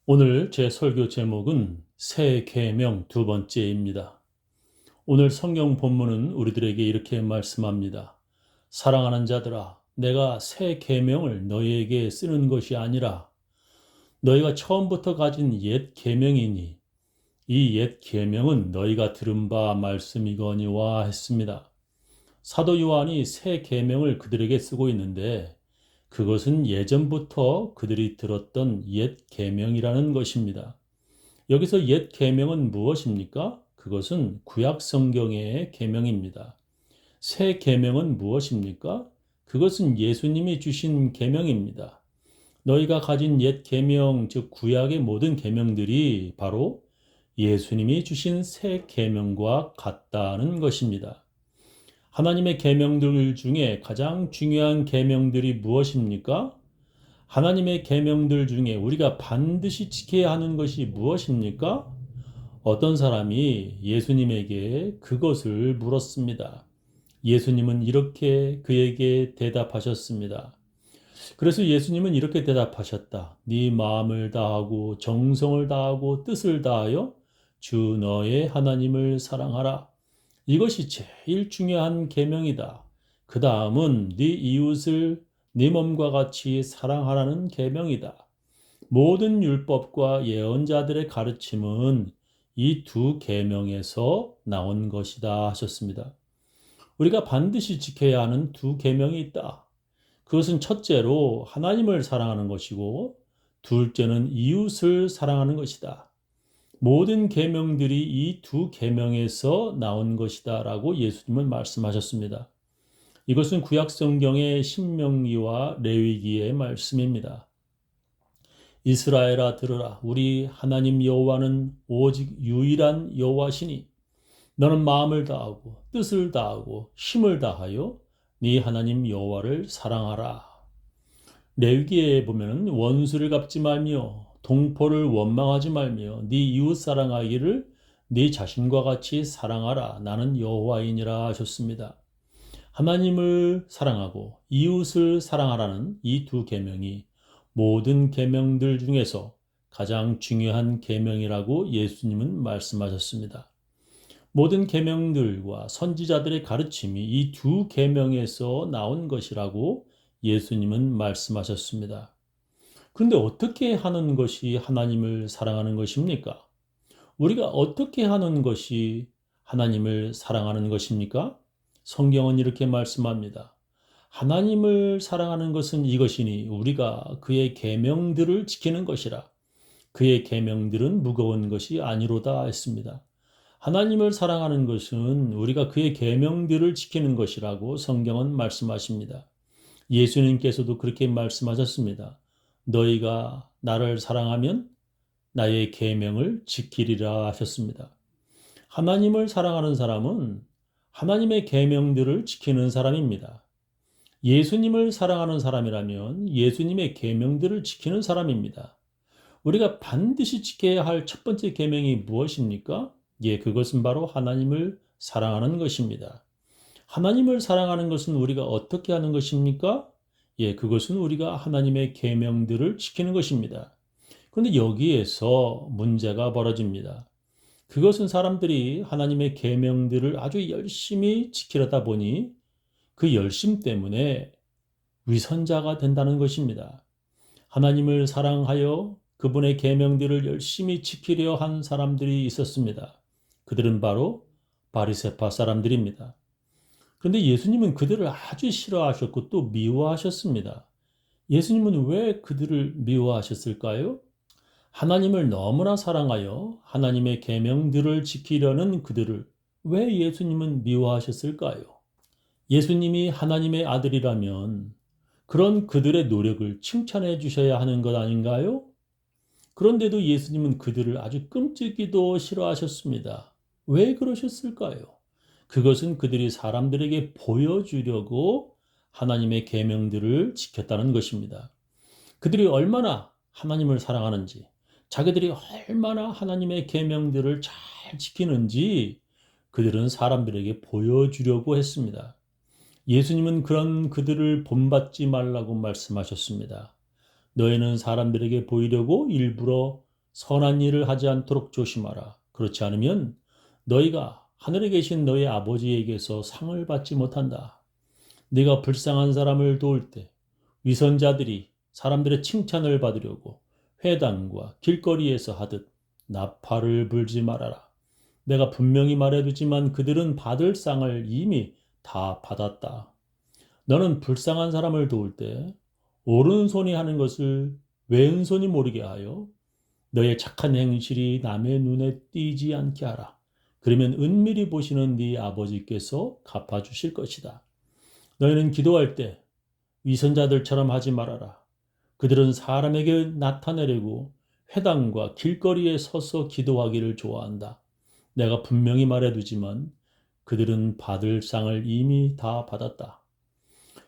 오늘 제 설교 제목은 새 계명 두 번째입니다. 오늘 성경 본문은 우리들에게 이렇게 말씀합니다. 사랑하는 자들아, 내가 새 계명을 너희에게 쓰는 것이 아니라 너희가 처음부터 가진 옛 계명이니 이 옛 계명은 너희가 들은 바 말씀이거니와 했습니다. 사도 요한이 새 계명을 그들에게 쓰고 있는데 그것은 예전부터 그들이 들었던 옛 계명이라는 것입니다. 여기서 옛 계명은 무엇입니까? 그것은 구약 성경의 계명입니다. 새 계명은 무엇입니까? 그것은 예수님이 주신 계명입니다. 너희가 가진 옛 계명, 즉 구약의 모든 계명들이 바로 예수님이 주신 새 계명과 같다는 것입니다. 하나님의 계명들 중에 가장 중요한 계명들이 무엇입니까? 하나님의 계명들 중에 우리가 반드시 지켜야 하는 것이 무엇입니까? 어떤 사람이 예수님에게 그것을 물었습니다. 예수님은 이렇게 그에게 대답하셨습니다. 그래서 예수님은 이렇게 대답하셨다. 네 마음을 다하고 정성을 다하고 뜻을 다하여 주 너의 하나님을 사랑하라. 이것이 제일 중요한 계명이다. 그 다음은 네 이웃을 네 몸과 같이 사랑하라는 계명이다. 모든 율법과 예언자들의 가르침은 이 두 계명에서 나온 것이다 하셨습니다. 우리가 반드시 지켜야 하는 두 계명이 있다. 그것은 첫째로 하나님을 사랑하는 것이고 둘째는 이웃을 사랑하는 것이다. 모든 계명들이 이 두 계명에서 나온 것이다라고 예수님은 말씀하셨습니다. 이것은 구약 성경의 신명기와 레위기의 말씀입니다. 이스라엘아 들으라 우리 하나님 여호와는 오직 유일한 여호와시니 너는 마음을 다하고 뜻을 다하고 힘을 다하여 네 하나님 여호와를 사랑하라. 레위기에 보면은 원수를 갚지 말며 동포를 원망하지 말며 네 이웃 사랑하기를 네 자신과 같이 사랑하라. 나는 여호와이니라 하셨습니다. 하나님을 사랑하고 이웃을 사랑하라는 이 두 계명이 모든 계명들 중에서 가장 중요한 계명이라고 예수님은 말씀하셨습니다. 모든 계명들과 선지자들의 가르침이 이 두 계명에서 나온 것이라고 예수님은 말씀하셨습니다. 그런데 어떻게 하는 것이 하나님을 사랑하는 것입니까? 우리가 어떻게 하는 것이 하나님을 사랑하는 것입니까? 성경은 이렇게 말씀합니다. 하나님을 사랑하는 것은 이것이니 우리가 그의 계명들을 지키는 것이라. 그의 계명들은 무거운 것이 아니로다 했습니다. 하나님을 사랑하는 것은 우리가 그의 계명들을 지키는 것이라고 성경은 말씀하십니다. 예수님께서도 그렇게 말씀하셨습니다. 너희가 나를 사랑하면 나의 계명을 지키리라 하셨습니다. 하나님을 사랑하는 사람은 하나님의 계명들을 지키는 사람입니다. 예수님을 사랑하는 사람이라면 예수님의 계명들을 지키는 사람입니다. 우리가 반드시 지켜야 할 첫 번째 계명이 무엇입니까? 예, 그것은 바로 하나님을 사랑하는 것입니다. 하나님을 사랑하는 것은 우리가 어떻게 하는 것입니까? 예, 그것은 우리가 하나님의 계명들을 지키는 것입니다. 그런데 여기에서 문제가 벌어집니다. 그것은 사람들이 하나님의 계명들을 아주 열심히 지키려다 보니 그 열심 때문에 위선자가 된다는 것입니다. 하나님을 사랑하여 그분의 계명들을 열심히 지키려 한 사람들이 있었습니다. 그들은 바로 바리새파 사람들입니다. 그런데 예수님은 그들을 아주 싫어하셨고 또 미워하셨습니다. 예수님은 왜 그들을 미워하셨을까요? 하나님을 너무나 사랑하여 하나님의 계명들을 지키려는 그들을 왜 예수님은 미워하셨을까요? 예수님이 하나님의 아들이라면 그런 그들의 노력을 칭찬해 주셔야 하는 것 아닌가요? 그런데도 예수님은 그들을 아주 끔찍이도 싫어하셨습니다. 왜 그러셨을까요? 그것은 그들이 사람들에게 보여주려고 하나님의 계명들을 지켰다는 것입니다. 그들이 얼마나 하나님을 사랑하는지, 자기들이 얼마나 하나님의 계명들을 잘 지키는지 그들은 사람들에게 보여주려고 했습니다. 예수님은 그런 그들을 본받지 말라고 말씀하셨습니다. 너희는 사람들에게 보이려고 일부러 선한 일을 하지 않도록 조심하라. 그렇지 않으면 너희가 하늘에 계신 너희 아버지에게서 상을 받지 못한다. 네가 불쌍한 사람을 도울 때 위선자들이 사람들의 칭찬을 받으려고 회당과 길거리에서 하듯 나팔을 불지 말아라. 내가 분명히 말해두지만 그들은 받을 상을 이미 다 받았다. 너는 불쌍한 사람을 도울 때 오른손이 하는 것을 왼손이 모르게 하여 너의 착한 행실이 남의 눈에 띄지 않게 하라. 그러면 은밀히 보시는 네 아버지께서 갚아주실 것이다. 너희는 기도할 때 위선자들처럼 하지 말아라. 그들은 사람에게 나타내려고 회당과 길거리에 서서 기도하기를 좋아한다. 내가 분명히 말해두지만 그들은 받을 상을 이미 다 받았다.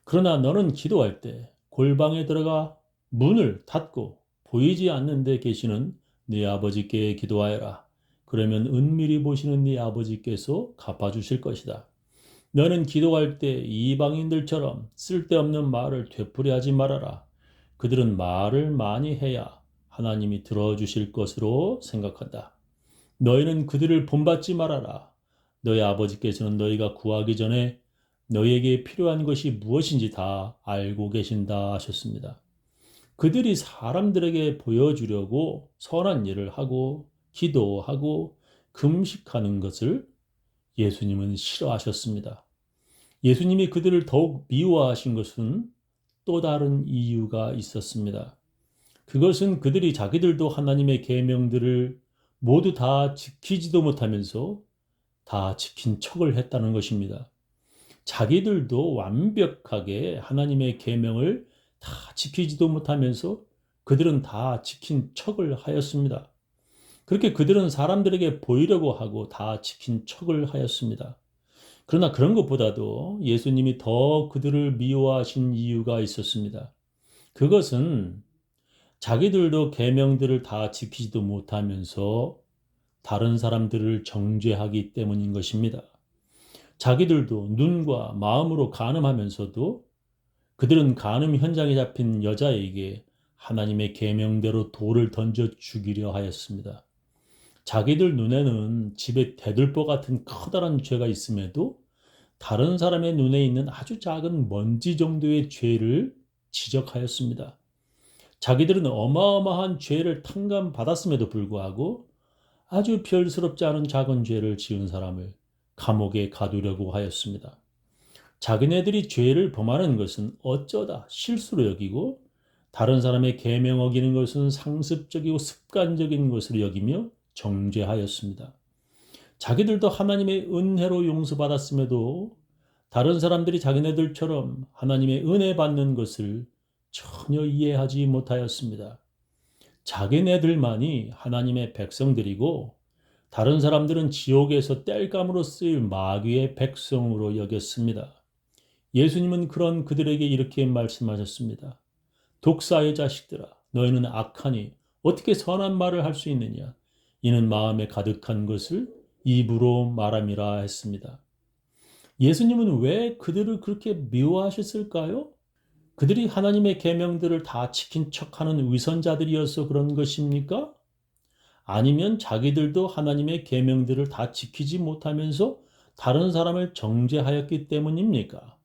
그러나 너는 기도할 때 골방에 들어가 문을 닫고 보이지 않는 데 계시는 네 아버지께 기도하여라. 그러면 은밀히 보시는 네 아버지께서 갚아주실 것이다. 너는 기도할 때 이방인들처럼 쓸데없는 말을 되풀이하지 말아라. 그들은 말을 많이 해야 하나님이 들어주실 것으로 생각한다. 너희는 그들을 본받지 말아라. 너희 아버지께서는 너희가 구하기 전에 너희에게 필요한 것이 무엇인지 다 알고 계신다 하셨습니다. 그들이 사람들에게 보여주려고 선한 일을 하고 기도하고 금식하는 것을 예수님은 싫어하셨습니다. 예수님이 그들을 더욱 미워하신 것은 또 다른 이유가 있었습니다. 그것은 그들이 자기들도 하나님의 계명들을 모두 다 지키지도 못하면서 다 지킨 척을 했다는 것입니다. 자기들도 완벽하게 하나님의 계명을 다 지키지도 못하면서 그들은 다 지킨 척을 하였습니다. 그렇게 그들은 사람들에게 보이려고 하고 다 지킨 척을 하였습니다. 그러나 그런 것보다도 예수님이 더 그들을 미워하신 이유가 있었습니다. 그것은 자기들도 계명들을 다 지키지도 못하면서 다른 사람들을 정죄하기 때문인 것입니다. 자기들도 눈과 마음으로 간음하면서도 그들은 간음 현장에 잡힌 여자에게 하나님의 계명대로 돌을 던져 죽이려 하였습니다. 자기들 눈에는 집에 대들보 같은 커다란 죄가 있음에도 다른 사람의 눈에 있는 아주 작은 먼지 정도의 죄를 지적하였습니다. 자기들은 어마어마한 죄를 탕감받았음에도 불구하고 아주 별스럽지 않은 작은 죄를 지은 사람을 감옥에 가두려고 하였습니다. 자기네들이 죄를 범하는 것은 어쩌다 실수로 여기고 다른 사람의 계명 어기는 것은 상습적이고 습관적인 것으로 여기며 정죄하였습니다. 자기들도 하나님의 은혜로 용서받았음에도 다른 사람들이 자기네들처럼 하나님의 은혜 받는 것을 전혀 이해하지 못하였습니다. 자기네들만이 하나님의 백성들이고 다른 사람들은 지옥에서 땔감으로 쓰일 마귀의 백성으로 여겼습니다. 예수님은 그런 그들에게 이렇게 말씀하셨습니다. 독사의 자식들아, 너희는 악하니 어떻게 선한 말을 할 수 있느냐? 이는 마음에 가득한 것을 입으로 말함이라 했습니다. 예수님은 왜 그들을 그렇게 미워하셨을까요? 그들이 하나님의 계명들을 다 지킨 척하는 위선자들이어서 그런 것입니까? 아니면 자기들도 하나님의 계명들을 다 지키지 못하면서 다른 사람을 정죄하였기 때문입니까?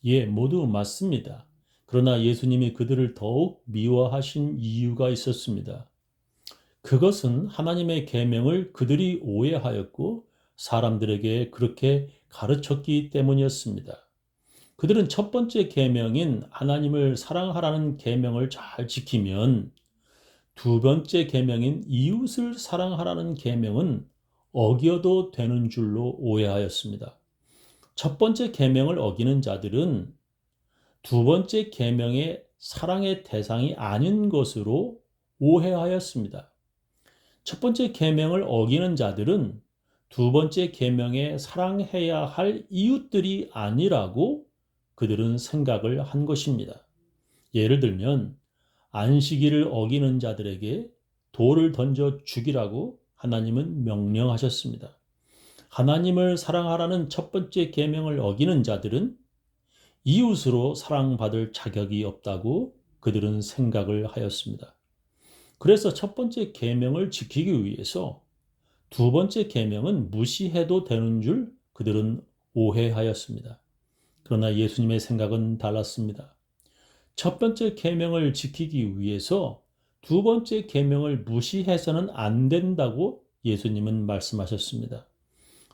예, 모두 맞습니다. 그러나 예수님이 그들을 더욱 미워하신 이유가 있었습니다. 그것은 하나님의 계명을 그들이 오해하였고 사람들에게 그렇게 가르쳤기 때문이었습니다. 그들은 첫 번째 계명인 하나님을 사랑하라는 계명을 잘 지키면 두 번째 계명인 이웃을 사랑하라는 계명은 어겨도 되는 줄로 오해하였습니다. 첫 번째 계명을 어기는 자들은 두 번째 계명의 사랑의 대상이 아닌 것으로 오해하였습니다. 첫 번째 계명을 어기는 자들은 두 번째 계명에 사랑해야 할 이웃들이 아니라고 그들은 생각을 한 것입니다. 예를 들면 안식일을 어기는 자들에게 돌을 던져 죽이라고 하나님은 명령하셨습니다. 하나님을 사랑하라는 첫 번째 계명을 어기는 자들은 이웃으로 사랑받을 자격이 없다고 그들은 생각을 하였습니다. 그래서 첫 번째 계명을 지키기 위해서 두 번째 계명은 무시해도 되는 줄 그들은 오해하였습니다. 그러나 예수님의 생각은 달랐습니다. 첫 번째 계명을 지키기 위해서 두 번째 계명을 무시해서는 안 된다고 예수님은 말씀하셨습니다.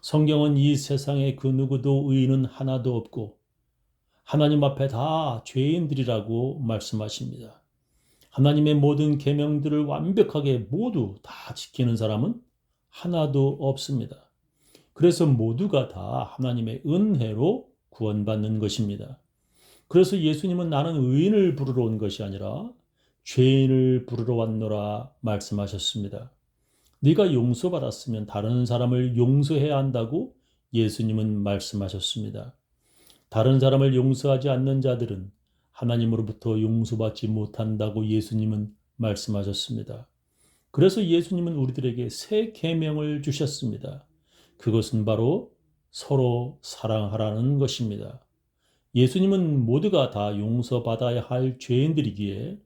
성경은 이 세상에 그 누구도 의인은 하나도 없고 하나님 앞에 다 죄인들이라고 말씀하십니다. 하나님의 모든 계명들을 완벽하게 모두 다 지키는 사람은 하나도 없습니다. 그래서 모두가 다 하나님의 은혜로 구원받는 것입니다. 그래서 예수님은 나는 의인을 부르러 온 것이 아니라 죄인을 부르러 왔노라 말씀하셨습니다. 네가 용서받았으면 다른 사람을 용서해야 한다고 예수님은 말씀하셨습니다. 다른 사람을 용서하지 않는 자들은 하나님으로부터 용서받지 못한다고 예수님은 말씀하셨습니다. 그래서 예수님은 우리들에게 새 계명을 주셨습니다. 그것은 바로 서로 사랑하라는 것입니다. 예수님은 모두가 다 용서받아야 할 죄인들이기에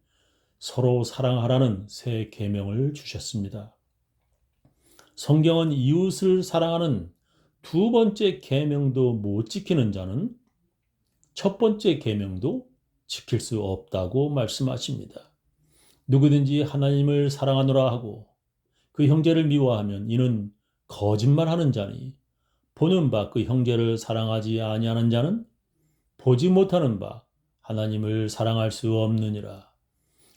서로 사랑하라는 새 계명을 주셨습니다. 성경은 이웃을 사랑하는 두 번째 계명도 못 지키는 자는 첫 번째 계명도 지킬 수 없다고 말씀하십니다. 누구든지 하나님을 사랑하노라 하고 그 형제를 미워하면 이는 거짓말하는 자니 보는 바 그 형제를 사랑하지 아니하는 자는 보지 못하는 바 하나님을 사랑할 수 없느니라.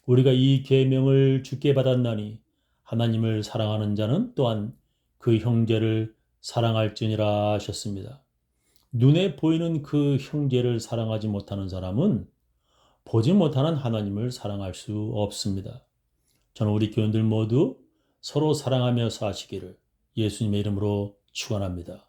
우리가 이 계명을 주께 받았나니 하나님을 사랑하는 자는 또한 그 형제를 사랑할지니라 하셨습니다. 눈에 보이는 그 형제를 사랑하지 못하는 사람은 보지 못하는 하나님을 사랑할 수 없습니다. 저는 우리 교인들 모두 서로 사랑하며 사시기를 예수님의 이름으로 축원합니다.